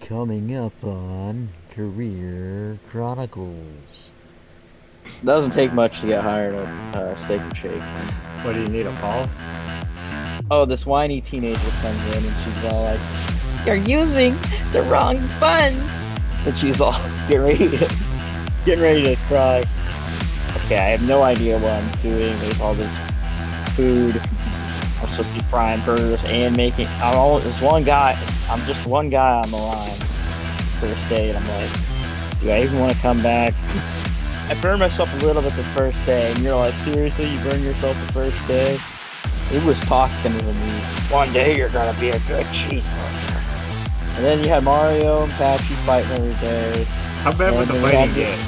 Coming up on Career Chronicles. It doesn't take much to get hired at Steak and Shake. What do you need, a pulse? Oh, this whiny teenager comes in and she's all like, "You're using the wrong buns," and she's all getting ready to cry. Okay, I have no idea what I'm doing. There's all this food. I'm supposed to be frying burgers and making. There's one guy. I'm just one guy on the line first day, and I'm like, do I even want to come back? I burned myself a little bit the first day, and you're like, seriously, you burned yourself the first day? It was talking to me. One day you're gonna be a good cheeseburger. And then you had Mario and Patchy fighting every day. How bad would And the then we fighting had get?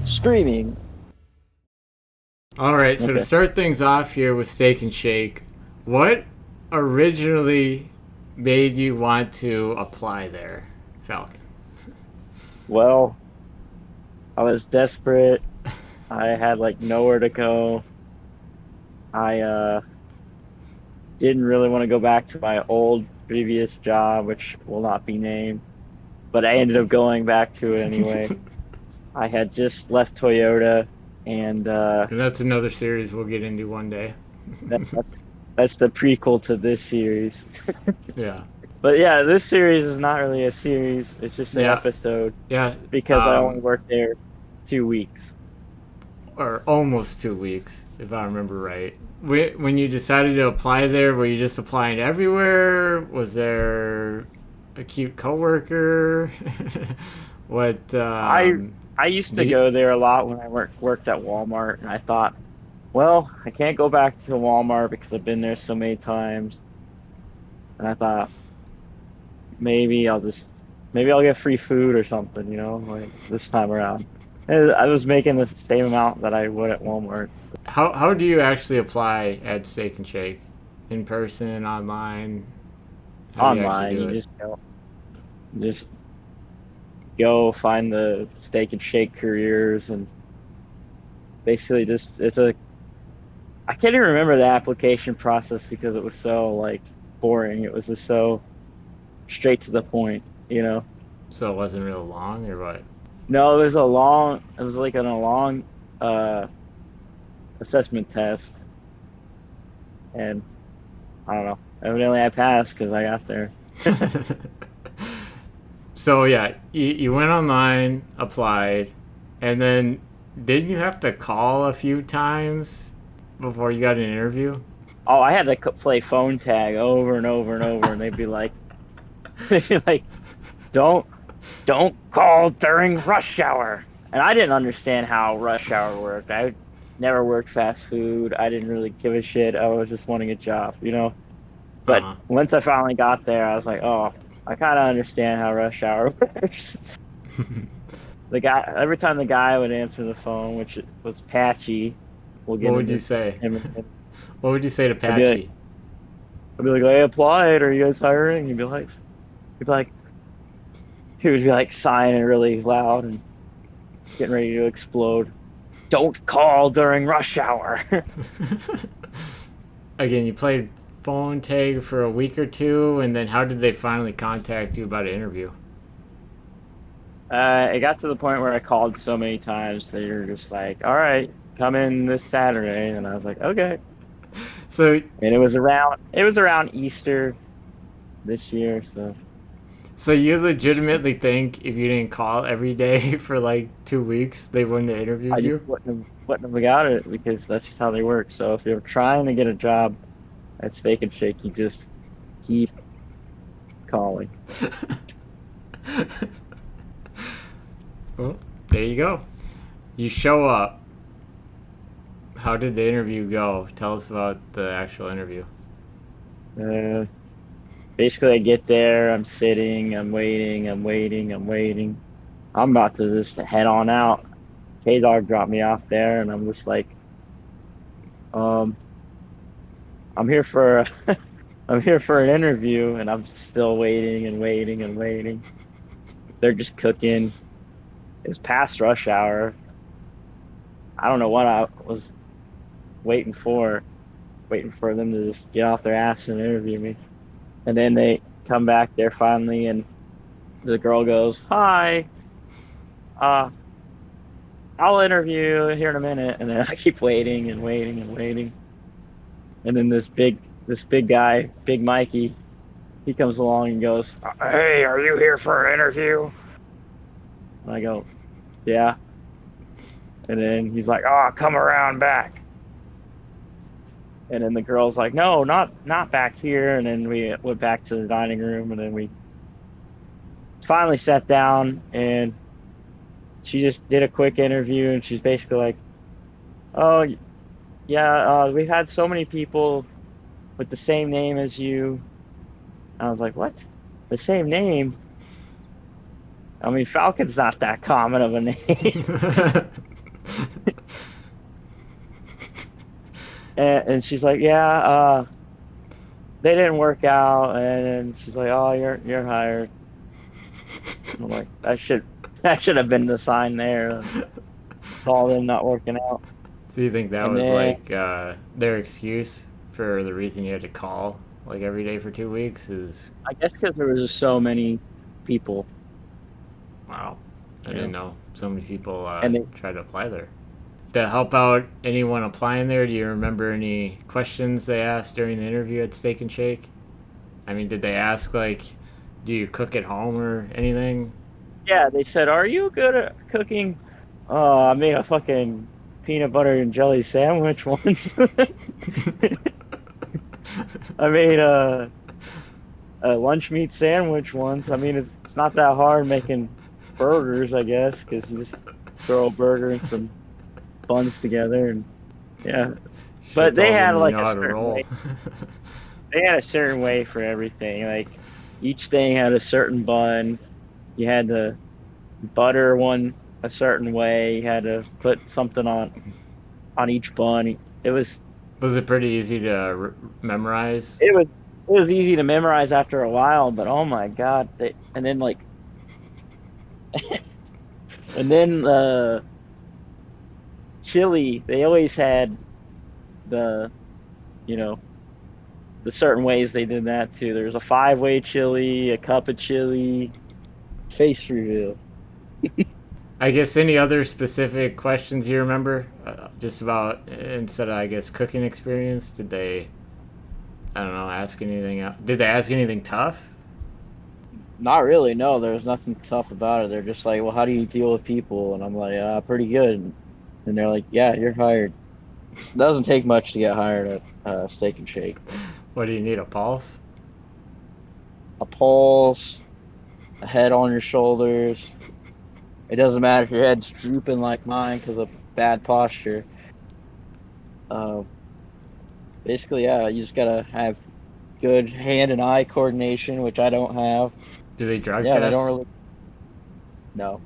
screaming. Alright, so to Okay. start things off here with Steak and Shake, what originally made you want to apply there, Falcon? Well, I was desperate. I had like nowhere to go. I didn't really want to go back to my old previous job, which will not be named, but I ended up going back to it anyway. I had just left Toyota, and And that's another series we'll get into one day. that, that's the prequel to this series. Yeah. But yeah, this series is not really a series, it's just an Yeah. episode Yeah. because I only worked there 2 weeks. Or almost 2 weeks, if I remember right. When you decided to apply there, were you just applying everywhere? Was there a cute coworker? what? I used to Did you, go there a lot when I worked at Walmart, and I thought, well, I can't go back to Walmart because I've been there so many times. And I thought maybe I'll get free food or something, like this time around. And I was making the same amount that I would at Walmart. how do you actually apply at Steak and Shake? In person, online? How do you actually Online, do you it? just go find the Steak and Shake careers, and basically just I can't even remember the application process because it was so like boring. It was just so straight to the point. So it wasn't real long, or what? No, it was like a long uh assessment test, and I don't know. Evidently I passed because I got there. So yeah, you went online, applied, and then didn't you have to call a few times before you got an interview? Oh, I had to play phone tag over and over and over, and they'd be like, they'd be like, don't don't call during rush hour. And I didn't understand how rush hour worked. I never worked fast food. I didn't really give a shit. I was just wanting a job. But Uh once I finally got there, I was like, oh, I kind of understand how rush hour works. huh. The guy, every time the guy would answer the phone, which was Patchy, we'll What get would you into say? him. What would you say to I'd be like, Patchy? I applied. Are you guys hiring? He'd be like, he would be like sighing really loud and getting ready to explode. Don't call during rush hour. Again, you played phone tag for a week or two, and then how did they finally contact you about an interview? It got to the point where I called so many times that you're just like, all right, come in this Saturday, and I was like, okay. So, And it was around Easter this year, so so you legitimately think if you didn't call every day for like 2 weeks, they wouldn't have I interviewed just you? wouldn't have got it because that's just how they work. So if you're trying to get a job at Steak and Shake, you just keep calling. Well, there you go. You show up. How did the interview go? Tell us about the actual interview. Uh, Basically, I get there, I'm sitting, I'm waiting, I'm waiting, I'm waiting. I'm about to just head on out. K Dog dropped me off there, and I'm just like, um, I'm here for I'm here for an interview, and I'm still waiting and waiting and waiting. They're just cooking. It's past rush hour. I don't know what I was waiting for, waiting for them to just get off their ass and interview me. And then they come back there finally, and the girl goes, "Hi, uh, I'll interview here in a minute," and then I keep waiting and waiting and waiting, and then this big guy, Big Mikey, he comes along and goes, "Hey, are you here for an interview?" And I go, "Yeah," and then he's like, "Oh, come around back." And then the girl's like, "No, not back here." And then we went back to the dining room, and then we finally sat down, and she just did a quick interview, and she's basically like, "Oh, yeah, we've had so many people with the same name as you." I was like, "What? The same name? I mean, Falcon's not that common of a name." And she's like, "Yeah, they didn't work out." And she's like, "Oh, you're hired." I'm like, that should have been the sign there. All them not working out. So you think that And was then like their excuse for the reason you had to call like every day for 2 weeks? Is I guess because there was just so many people, wow, I you didn't know, know so many people and they, tried to apply there. To help out anyone applying there, do you remember any questions they asked during the interview at Steak and Shake? I mean, did they ask like, do you cook at home or anything? yeah, they said, "Are you good at cooking?" Oh, I made a fucking peanut butter and jelly sandwich once. I made a lunch meat sandwich once. I mean, it's not that hard making burgers, I guess, because you just throw a burger and some buns together, and yeah. Should have But they told had them you like know a how to certain roll. way. They had a certain way for everything. Like each thing had a certain bun. You had to butter one a certain way. You had to put something on each bun. Was it pretty easy to memorize? It was it was easy to memorize after a while, but oh my God, and then like and then chili, they always had the you know the certain ways they did that too. There's a five-way chili, a cup of chili, face reveal. I guess any other specific questions you remember? Just about instead of I guess cooking experience, did they? I don't know. Ask anything? Did they ask anything tough? Not really, no. There's nothing tough about it. They're just like, "Well, how do you deal with people?" And I'm like, pretty good." And they're like, "Yeah, you're hired." It doesn't take much to get hired at Steak and Shake. What do you need? A pulse? A pulse, a head on your shoulders. It doesn't matter if your head's drooping like mine because of bad posture. Uh, Basically, yeah, you just gotta have good hand and eye coordination, which I don't have. Do they drug Yeah, they don't test? really. No.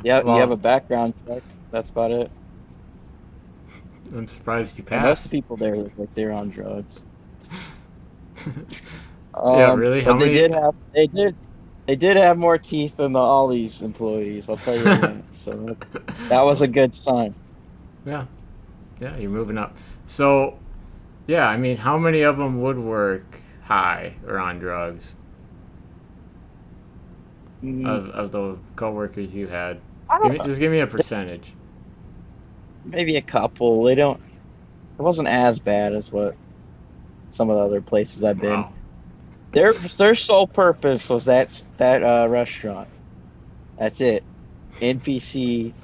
Yeah, you have Well, a background check. That's about it. I'm surprised you And most of passed. the people there look like they're on drugs. Yeah, really? How But they many? did have they did have more teeth than the Ollie's employees. I'll tell you that. So that was a good sign. Yeah, yeah, you're moving up. So, yeah, I mean, how many of them would work high or on drugs Mm, of the coworkers you had? I don't know. Just give me a percentage. Maybe a couple. They don't. It wasn't as bad as what some of the other places I've been. Wow. Their sole purpose was that restaurant. That's it. NPC.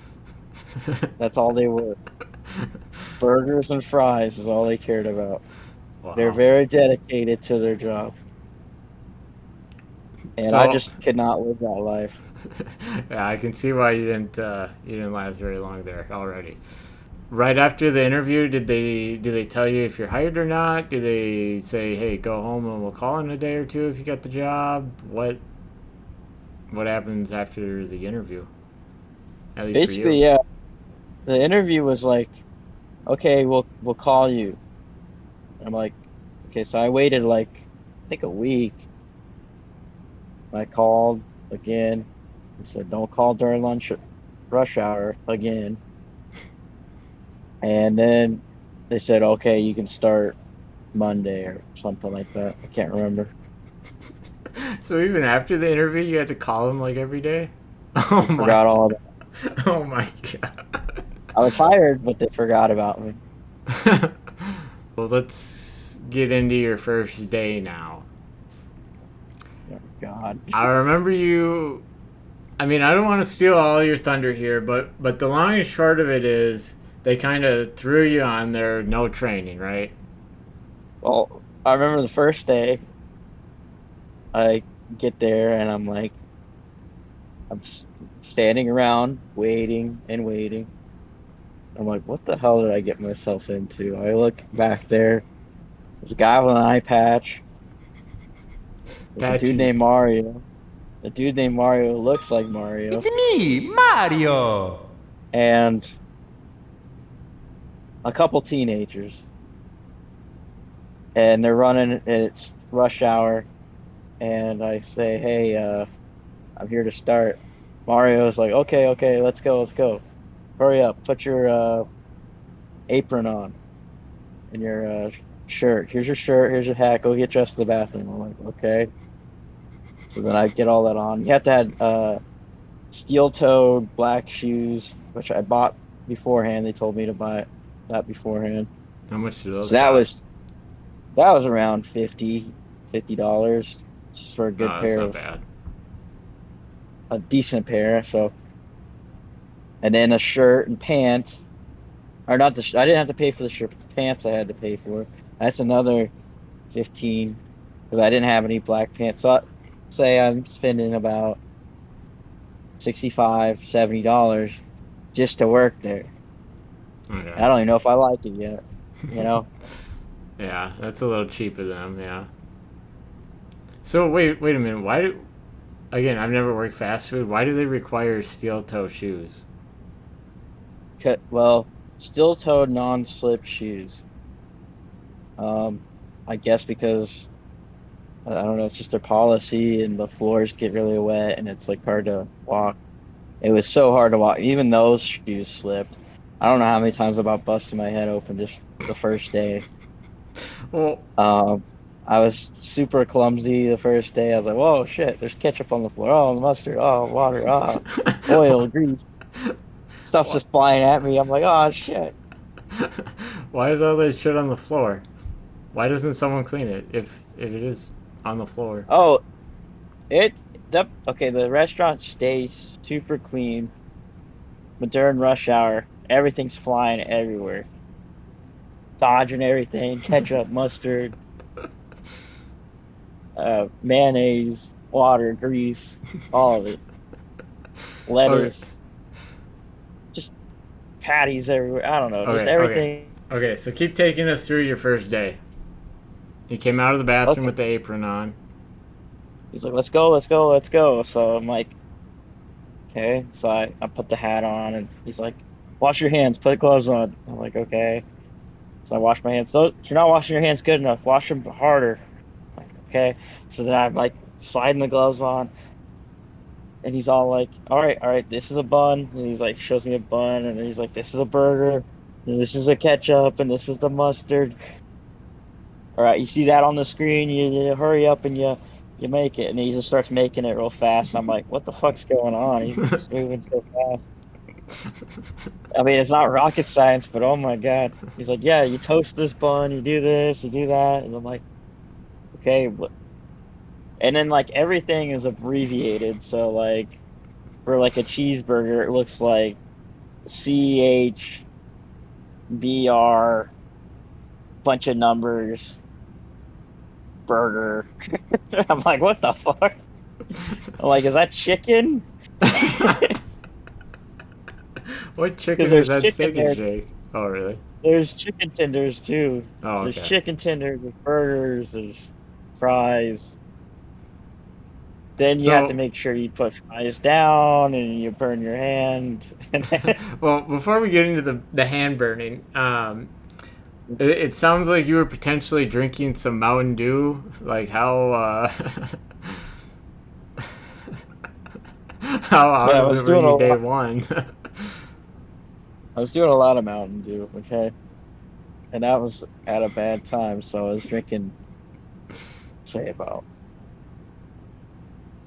That's all they were. Burgers and fries is all they cared about. They're Wow. very dedicated to their job, and I So, just could not live that life. yeah, I can see why you didn't last very long there already. Right after the interview, do they tell you if you're hired or not? Do they say, "Hey, go home and we'll call in a day or two if you got the job"? What happens after the interview? At least for you. Basically, yeah, the interview was like, okay, we'll call you. I'm like, okay, so I waited like I think a week. I called again. They said don't call during lunch rush hour again. And then they said, okay, you can start Monday or something like that. I can't remember. So even after the interview, you had to call him like every day? Oh my, Forgot all of oh my god. I was hired, but they forgot about me. Well, let's get into your first day now. Oh, God. I remember you. I mean, I don't want to steal all your thunder here, but the long and short of it is they kind of threw you on there, no training, right? Well, I remember the first day I get there and I'm like, standing around waiting and waiting. I'm like, what the hell did I get myself into? I look back there. There's a guy with an eye patch. There's a dude Patchy. named Mario. The dude named Mario looks like Mario. It's me, Mario. And a couple teenagers. And they're running, it's rush hour. And I say, hey, I'm here to start. Mario's like, okay, okay, let's go, let's go. Hurry up, put your apron on and your shirt. Here's your shirt, here's your hat, go get dressed in the bathroom. I'm like, okay. So then I get all that on. You have to have steel-toed black shoes, which I bought beforehand. They told me to buy that beforehand. How much do So those that cost? was around $50 just for a good Oh, that's pair not of bad. a decent pair. So and then a shirt and pants. Or not I didn't have to pay for the shirt, but the pants I had to pay for. That's another 15 because I didn't have any black pants. So say I'm spending about 65, $70 just to work there. Okay. I don't even know if I like it yet, you know? Yeah, that's a little cheap of them. Yeah. So wait a minute. Why do? Again, I've never worked fast food. Why do they require steel toe shoes? Well, steel-toed non-slip shoes. Um, I guess because I don't know, it's just their policy and the floors get really wet and it's like hard to walk. It was so hard to walk. Even those shoes slipped. I don't know how many times I about busted my head open just the first day. Well, Um, I was super clumsy the first day. I was like, whoa, shit, there's ketchup on the floor. Oh, mustard. Oh, water. Oh, oil, grease. Stuff's what? just flying at me. I'm like, oh, shit. Why is all that shit on the floor? Why doesn't someone clean it if it is on the floor? Oh, okay, the restaurant stays super clean, but during rush hour, everything's flying everywhere. Dodging everything, ketchup, mustard, mayonnaise, water, grease, all of it. Okay, Lettuce, just patties everywhere. I don't know, just okay, okay, everything. okay. So keep taking us through your first day. You came out of the bathroom Okay. with the apron on. He's like, let's go, let's go, let's go. So I'm like, okay. So I put the hat on and he's like, wash your hands, put gloves on. I'm like, okay. So I wash my hands. So you're not washing your hands good enough. Wash them harder. I'm like, okay. So then I'm like sliding the gloves on and he's all like, all right, this is a bun. And he's like, shows me a bun and then he's like, this is a burger. And this is a ketchup and this is the mustard. All right, you see that on the screen, you hurry up and you make it. And he just starts making it real fast. I'm like, what the fuck's going on? He's just moving so fast. I mean, it's not rocket science, but oh my God. He's like, yeah, you toast this bun, you do this, you do that. And I'm like, okay. And then like everything is abbreviated. So like for like a cheeseburger, it looks like CHBR, bunch of numbers, burger. I'm like, what the fuck? I'm like, is that chicken? What chicken Because is there's that chicken steak and there. shake? Oh, really? There's chicken tenders too. Oh, So there's okay. chicken tenders, there's burgers, there's fries. Then you have to So, make sure you put fries down and you burn your hand. And then, well, before we get into the hand burning, it sounds like you were potentially drinking some Mountain Dew. Like how how out yeah, of it were you day one? I was doing a lot of Mountain Dew, okay? And that was at a bad time, so I was drinking, say about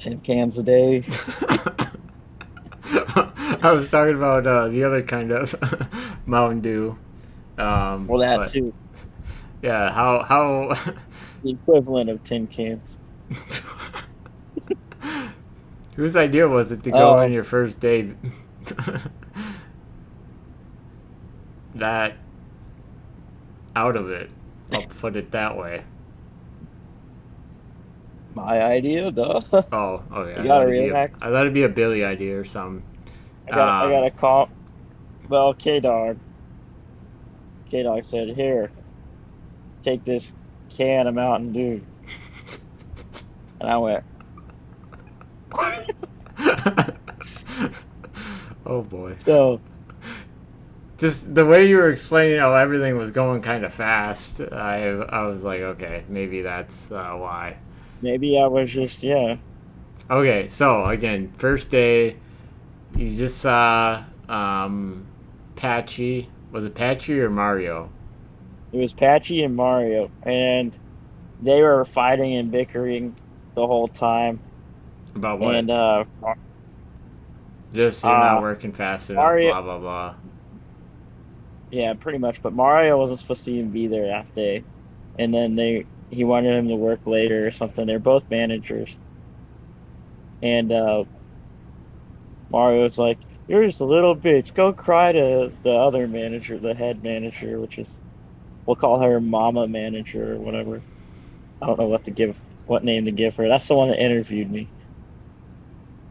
10 cans a day. I was talking about the other kind of Mountain Dew. Well, that But too. yeah, how The equivalent of 10 cans. whose idea was it to go on Oh, your first day that out of it? I'll put it that way. my idea, duh. Oh, okay. You gotta relax. I thought it'd be a Billy idea or something. I Um, gotta call. Well, K-Dog. K-Dog said, here, take this can of Mountain Dew. And I went, oh boy. so Just the way you were explaining how everything was going kind of fast, I was like, okay, maybe that's why. maybe I was just, yeah. Okay, so again, first day, you just saw Patchy. Was it Patchy or Mario? It was Patchy and Mario, and they were fighting and bickering the whole time. About what? And Just you're not uh, working fast enough, Mario, blah blah blah. yeah, pretty much. But Mario wasn't supposed to even be there that day, and then he wanted him to work later or something. They're both managers, and Mario's like, "You're just a little bitch. Go cry to the other manager, the head manager, which is we'll call her Mama Manager or whatever. I don't know what name to give her. That's the one that interviewed me.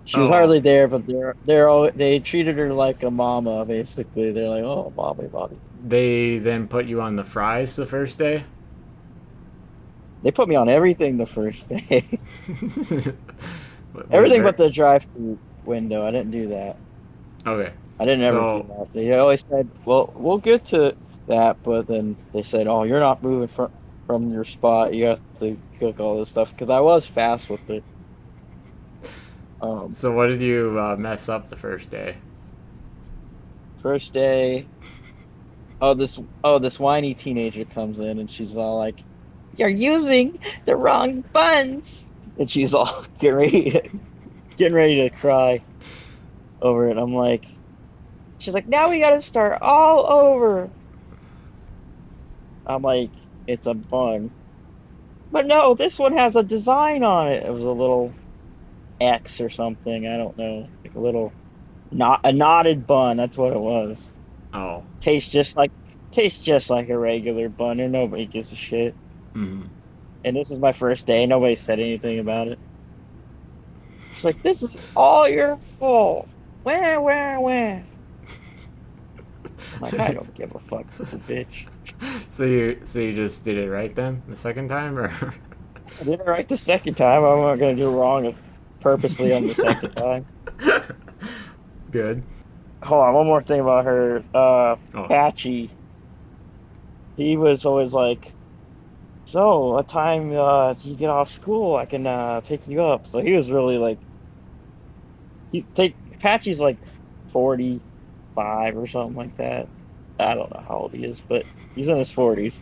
She was Oh, hardly there, but they treated her like a mama, basically. They're like, oh, mommy, mommy. they then put you on the fries the first day. They put me on everything the first day. Was Everything very but the drive-through window. I didn't do that. okay. I didn't ever do So that. They always said, well, we'll get to that, but then they said, oh, you're not moving from your spot. You have to cook all this stuff because I was fast with it. Um, so what did you mess up the first day? First day, this whiny teenager comes in and she's all like, "You're using the wrong buns," and she's all getting ready to cry over it. I'm like, she's like, "Now we got to start all over." I'm like, "It's a bun," but no, this one has a design on it. It was a little X or something. I don't know, like a little not a knotted bun. That's what it was. Oh, Tastes just like tastes just like a regular bun, and nobody gives a shit. mm-hmm. And this is my first day. Nobody said anything about it. She's like, "This is all your fault." Where? I'm like, I don't give a fuck, little bitch. So you just did it right then the second time, or I did it right the second time. I'm not gonna do it wrong purposely on the second time. good? Hold on, one more thing about her. Oh, Patchy. He was always like, "So, what time you get off school? I can pick you up." So he was really like, Patchy's like 45 or something like that. I don't know how old he is, but he's in his 40s.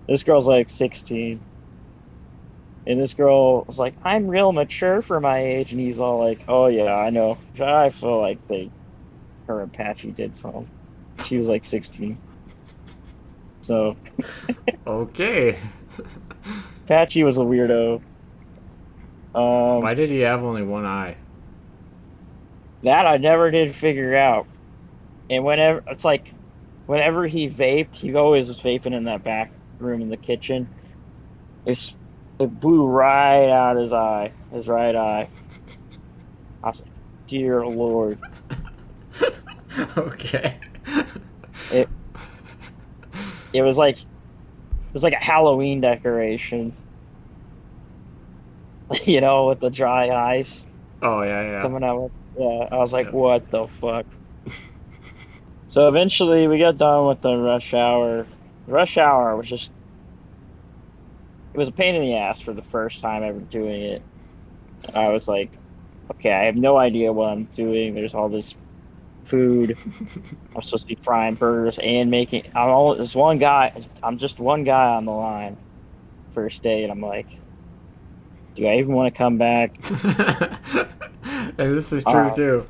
This girl's like 16. And this girl was like, I'm real mature for my age. And he's all like, oh, yeah, I know. I feel like her and Patchy did something. She was like 16. So okay. Patchy was a weirdo. Why did he have only one eye? That I never did figure out. And whenever he vaped, he always was vaping in that back room in the kitchen. It's it blew right out his right eye. I was like, dear Lord. Okay. It it was like a Halloween decoration, with the dry ice Oh yeah, coming out. Yeah, I was yeah, like, yeah. what the fuck? So eventually we got done with the rush hour. The rush hour was just it was a pain in the ass for the first time ever doing it. I was like, okay, I have no idea what I'm doing. There's all this food. I'm supposed to be frying burgers and making. There's one guy. I'm just one guy on the line first day, and I'm like, Do I even want to come back? And this is true too.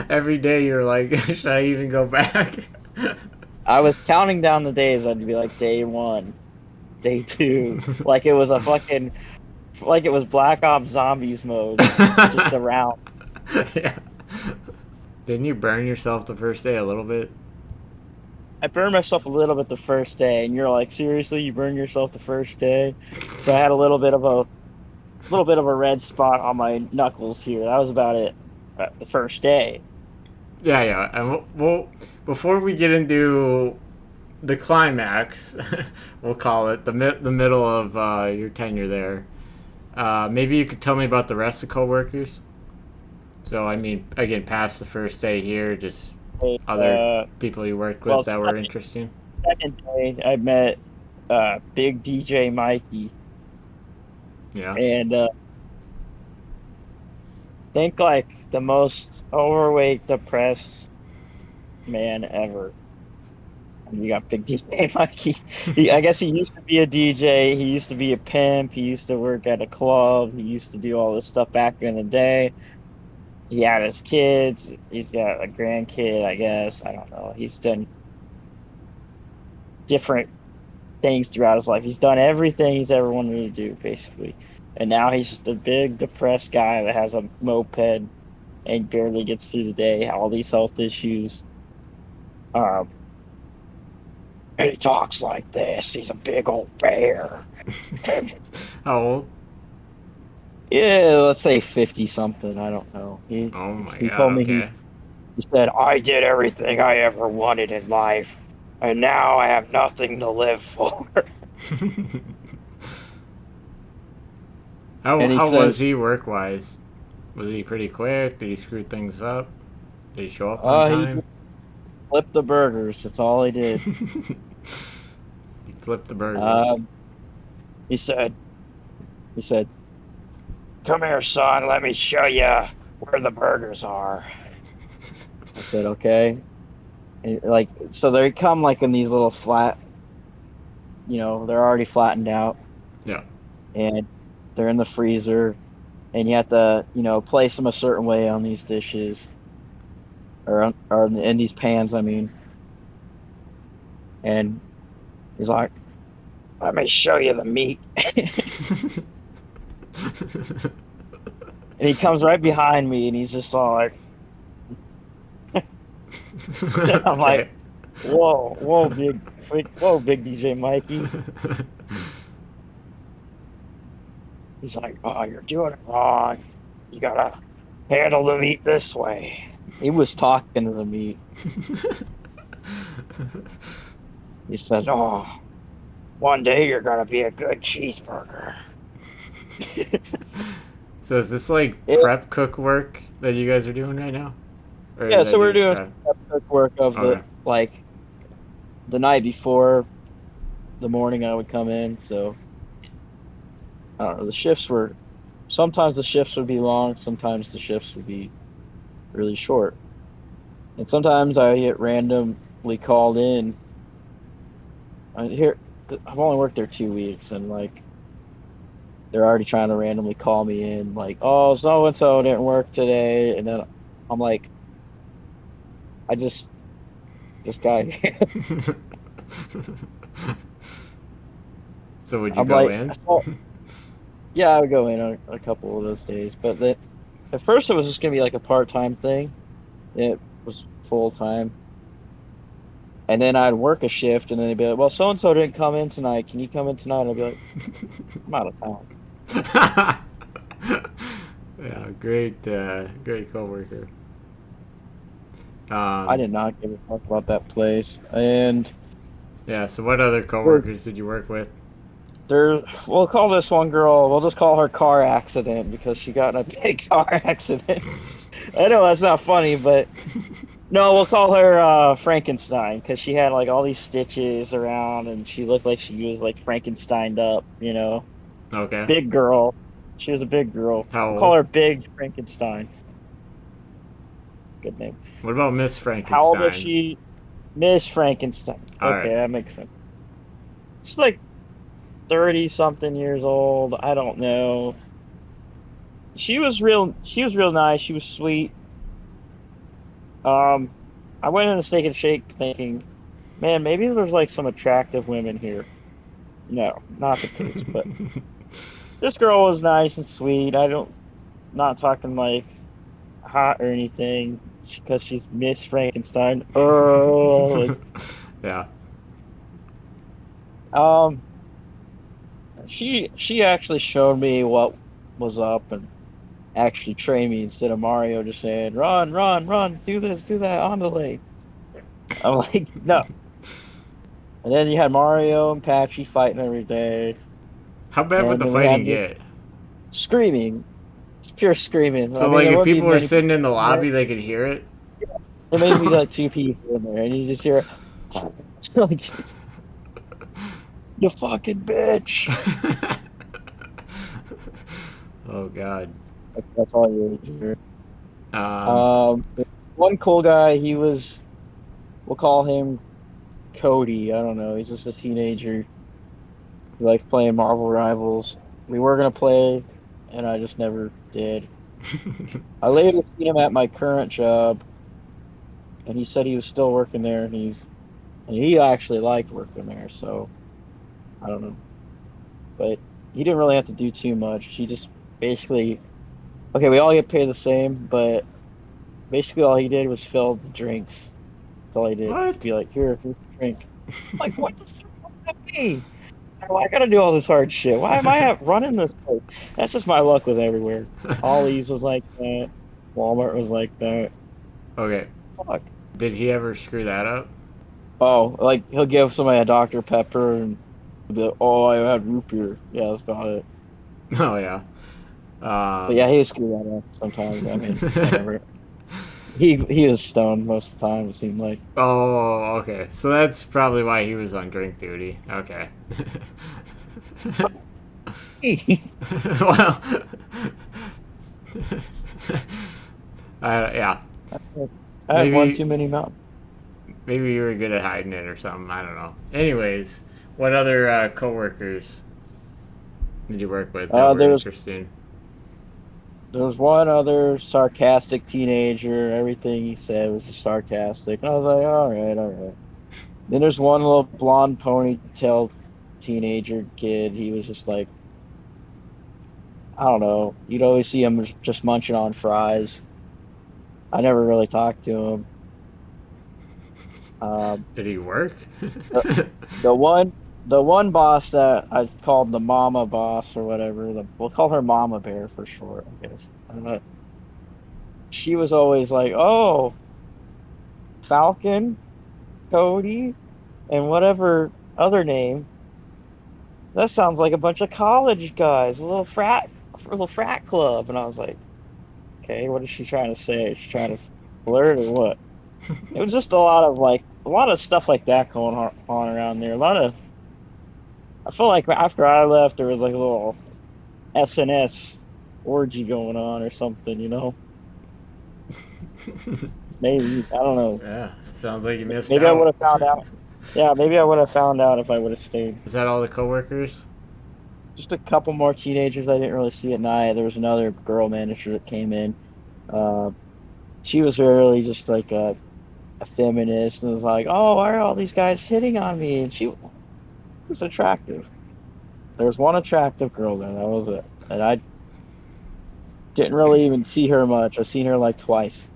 Every day you're like, should I even go back? I was counting down the days. I'd be like day 1, day 2, like it was a fucking, like it was Black Ops Zombies mode, just around. Yeah. Didn't you burn yourself the first day a little bit? I burned myself a little bit the first day, and you're like, seriously, you burned yourself the first day? So I had a little bit of a red spot on my knuckles here. That was about it. The first day. Yeah, yeah. And well, before we get into the climax, we'll call it the middle of your tenure there. Maybe you could tell me about the rest of coworkers. So I mean, again, past the first day here, just other people you worked with Well, that were interesting. second day I met Big DJ Mikey, Yeah. and think like the most overweight, depressed man ever. And you got Big DJ Mikey. I guess he used to be a DJ. He used to be a pimp. He used to work at a club. He used to do all this stuff back in the day. He had his kids. He's got a grandkid, I guess. I don't know. He's done different things throughout his life. He's done everything he's ever wanted to do, basically. And now he's just a big, depressed guy that has a moped and barely gets through the day. All these health issues. Um, and he talks like this. He's a big old bear. How old? Yeah, let's say 50 something. I don't know. Oh my He god. told me Okay. he said, I did everything I ever wanted in life, and now I have nothing to live for. How And he how was says, he work wise? Was he pretty quick? Did he screw things up? Did he show up on he time? flipped the burgers. That's all he did. He flipped the burgers. He said, come here, son. Let me show you where the burgers are. I said, okay. And like, so they come like in these little flat, they're already flattened out, Yeah. and they're in the freezer, and you have to, place them a certain way on these dishes, or in these pans, I mean. And he's like, let me show you the meat. And he comes right behind me, and he's just all like, I'm like, whoa, big DJ Mikey. He's like, oh, you're doing it wrong. You gotta handle the meat this way. He was talking to the meat. He said, oh, one day you're gonna be a good cheeseburger. So is this like Yeah. prep cook work that you guys are doing right now? Or Yeah, is so that we're doing describe- some prep work of Okay. the night before the morning I would come in. So I don't know. Sometimes the shifts would be long, sometimes the shifts would be really short. And sometimes I get randomly called in. I've only worked there 2 weeks, and like they're already trying to randomly call me in, like, oh, so and so didn't work today, and then I'm like, I just got here. So would you I'm go like, in? yeah, I would go in on a couple of those days, but at first it was just gonna be like a part-time thing. It was full-time. And then I'd work a shift, and then they'd be like, well, so-and-so didn't come in tonight. Can you come in tonight? And I'd be like, I'm out of town. Yeah, great coworker. I did not give a fuck about that place. And Yeah. So what other coworkers did you work with? we'll call this one girl, we'll just call her car accident, because she got in a big car accident. I know that's not funny, but no, we'll call her Frankenstein, because she had like all these stitches around, and she looked like she was like Frankensteined up, Okay. Big girl. She was a big girl. How We'll call old? her Big Frankenstein. Good name. What about Miss Frankenstein? How old is she? Miss Frankenstein. All Okay, right. that makes sense. She's like 30 something years old. I don't know. She was real nice. She was sweet. Um, I went in the Steak and Shake thinking, man, maybe there's like some attractive women here. No, not the case. But this girl was nice and sweet. Not talking like hot or anything because she's Miss Frankenstein. Oh, like, Yeah. um, she actually showed me what was up and actually trained me instead of Mario just saying, run, run, run, do this, do that on the lane. I'm like, no. And then you had Mario and Patchy fighting every day. How bad would And the then we had fighting this get? screaming. It's pure screaming. I So, mean, like, there if wouldn't be people were many sitting people in the in there. lobby, they could hear it? There may be like two people in there, and you just hear, like, you fucking bitch. Oh, God. That's all you hear. Um, The one cool guy, we'll call him Cody. I don't know. He's just a teenager. He likes playing Marvel Rivals. We were gonna play, and I just never did. I later seen him at my current job, and he said he was still working there, and he actually liked working there. So I don't know, but he didn't really have to do too much. He just basically, okay, we all get paid the same, but basically all he did was fill the drinks. That's all he did. Just what? be like, here's a drink. Like, what the fuck does that mean? Why I gotta do all this hard shit? Why am I running this place? That's just my luck with everywhere. Ollie's was like that. Walmart was like that. Okay. Fuck. Did he ever screw that up? Oh, like he'll give somebody a Dr. Pepper and he'll be like, oh, I had root beer. Yeah, that's about it. Oh, yeah. But yeah, he would screw that up sometimes. I mean, whatever. He was stoned most of the time, it seemed like. Oh, okay. So that's probably why he was on drink duty. Okay. Well, yeah. I had one Maybe too many mountains. maybe you were good at hiding it or something. I don't know. Anyways, what other coworkers did you work with that were There was interesting? There was one other sarcastic teenager. Everything he said was just sarcastic. And I was like, all right, all right. Then there's one little blonde ponytail teenager kid. He was just like, I don't know. You'd always see him just munching on fries. I never really talked to him. Um, Did he work? the, the one boss that I called the mama boss or whatever, we'll call her Mama Bear for short, I guess. She was always like, "Oh, Falcon, Cody, and whatever other name. That sounds like a bunch of college guys, a little frat club." And I was like, "Okay, what is she trying to say? Is she trying to flirt or what?" It was just a lot of stuff like that going on around there. I feel like after I left, there was like a little SNS orgy going on or something, you know? Maybe, I don't know. Yeah, sounds like you missed Maybe I would out. have found out. Yeah, maybe I would have found out if I would have stayed. Is that all the coworkers? Just a couple more teenagers I didn't really see at night. There was another girl manager that came in. Uh, she was really just like a feminist and was like, "Oh, why are all these guys hitting on me?" And she was attractive. There was one attractive girl there. That was it. And I didn't really even see her much. I've seen her like twice.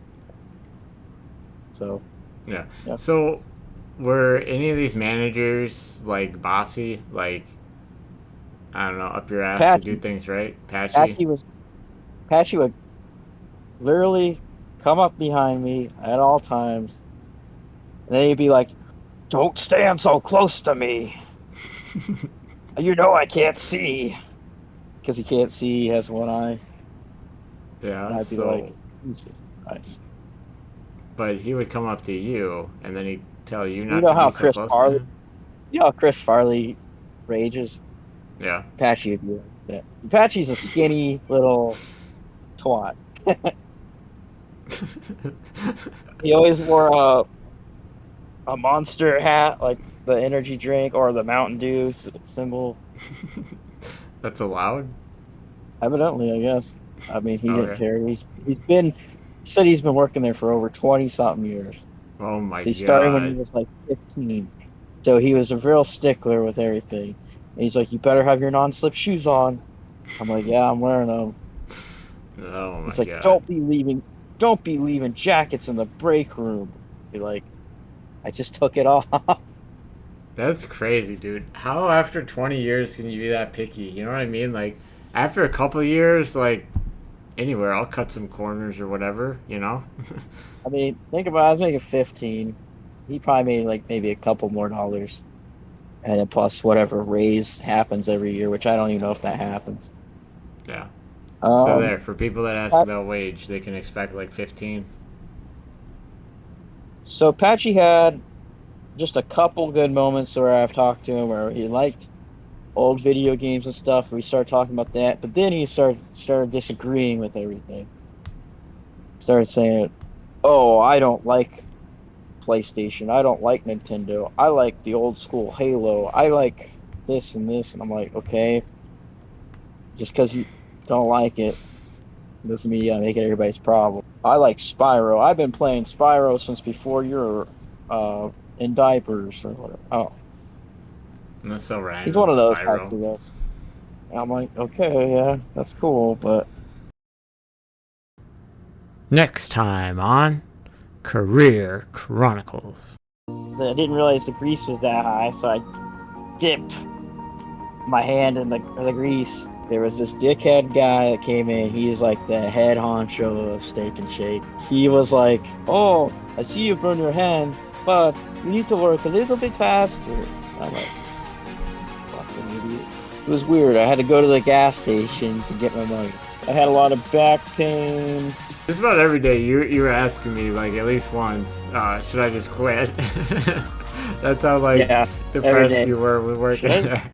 So, Yeah. yeah. So, were any of these managers like bossy? Like, I don't know, up your ass to do Patchy, things right? Patchy? Patchy was Patchy would literally come up behind me at all times, and then he'd be like, "Don't stand so close to me. You know I can't see." Because he can't see, he has one eye. And Yeah, I'd be like, so, Jesus Christ. but he would come up to you and then he'd tell you You not know to be how so close to him? Chris Farley rages? Yeah. Patchy would be like that. Patchy's a skinny little twat. He always wore a monster hat, like the energy drink or the Mountain Dew symbol. That's allowed? Evidently, I guess. I mean, he didn't Okay. care. He said he's been working there for over 20 something years. Oh my So he started when he god. was like 15. So he was a real stickler with everything. And he's like, "You better have your non-slip shoes on." I'm like, "Yeah, I'm wearing them." Oh He's my like, god. don't be leaving jackets in the break room." Be like, I just took it off. That's crazy, dude. How after 20 years can you be that picky? You know what I mean? Like, after a couple of years, like, anywhere, I'll cut some corners or whatever, you know? I mean, think about it, I was making 15. He probably made like maybe a couple more dollars. And then plus whatever raise happens every year, which I don't even know if that happens. Yeah. So Um, there, for people that ask Pat- about wage, they can expect like 15. so Patchy had just a couple good moments where I've talked to him where he liked old video games and stuff. We started talking about that, but then he started disagreeing with everything. Started saying, "Oh, I don't like PlayStation. I don't like Nintendo. I like the old school Halo. I like this and this." And I'm like, "Okay, just because you don't like it doesn't mean you gotta make it everybody's problem. I like Spyro. I've been playing Spyro since before you're uh in diapers or whatever." Oh, And that's so he's random, one of those types Spyro. of guys. And I'm like, "Okay, yeah, that's cool, but." Next time on Career Chronicles. I didn't realize the grease was that high, so I dip my hand in the grease. There was this dickhead guy that came in. He's like the head honcho of Steak and Shake. He was like, "Oh, I see you burn your hand, but you need to work a little bit faster." I'm like, "Fucking idiot." It was weird. I had to go to the gas station to get my money. I had a lot of back pain. Just about every day, you were asking me, like, at least once, should I just quit? That's how, like, Yeah, every depressed day. you were with working Should I there.